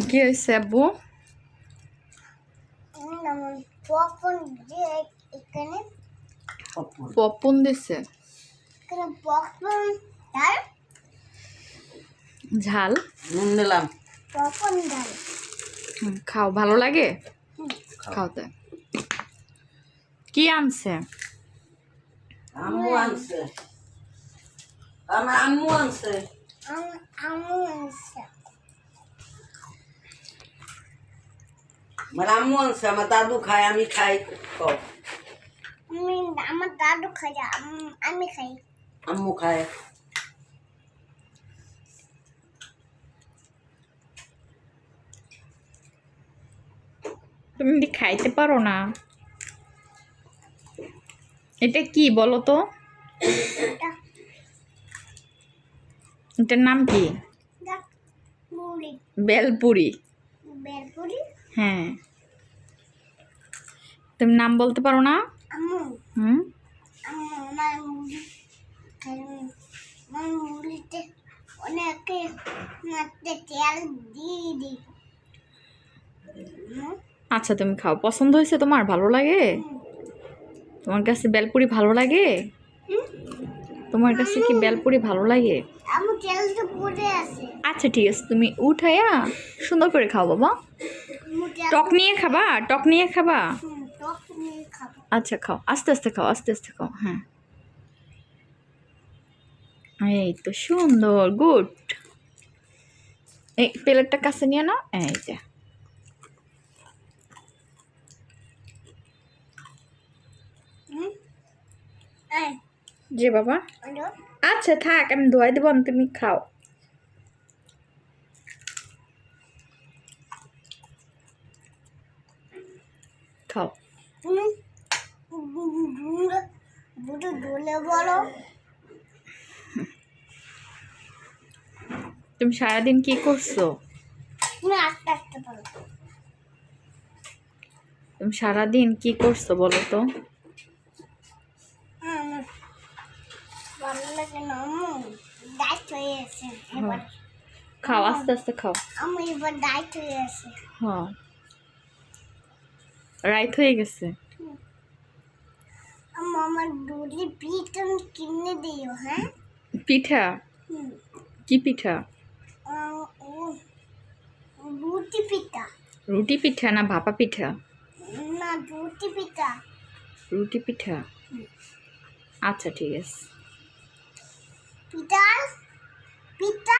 কি হয়েছে আব্বু? পপকর্ন দিছে। ঝাল নুন দিলাম। খাও, ভালো লাগে? খাও তো। কি আনছে? আম্মু আনছে। আমার আম্মু আনছে। আমার আম্মু আনছে, আমার দাদু খায়, আমি খাই। আমার দাদু খাই, আমি খাই। আম্মু খায়। তুমি কি খাইতে পারো না? এটা কি বলো তো? এটার নাম কি? বেলপুরি। বেলপুরি? হ্যাঁ, তুমি নাম বলতে পারো না? আম্মু হুম, আমার মুড়িতে অনেকে মারতে তেল দিয়ে দিই। আচ্ছা তুমি খাও। পছন্দ হয়েছে তোমার? ভালো লাগে? তোমার কাছে বেলপুরি ভালো লাগে? তোমার কাছে কি বেলপুরি ভালো লাগে? আম্মু তেল তো পড়ে আছে। আচ্ছা ঠিক আছে, তুমি উঠাইয়া সুন্দর করে খাও বাবা। টক নিয়ে খাবা? টক নিয়ে খাবা? টক নিয়ে খাবো। আচ্ছা খাও, আস্তে আস্তে খাও, আস্তে আস্তে খাও। হ্যাঁ, এই তো সুন্দর, গুড। এই প্লেটটা কাছে নিয়ে নাও। এই যে জি বাবা। আচ্ছা থাক, আমি ধোয়াই দেবো, তুমি খাও। খাও। তুমি সারাদিন কি করছো? তুমি সারাদিন কি করছো বলো তো? ভালো লাগে না আম্মু, ডাইট হয়ে আছে এবার। খাও, আস্তে আস্তে খাও। আম্মু এবার ডাইট হয়ে আছে। হ্যাঁ, রাইত হয়ে গেছে। আম্মু আমার দুধি পিঠা কিনে দিও, হ্যাঁ? পিঠা? কি পিঠা? রুটি পিঠা। রুটি পিঠা না ভাপা পিঠা? না, রুটি পিঠা। রুটি পিঠা? আচ্ছা ঠিক আছে। পিঠা পিঠা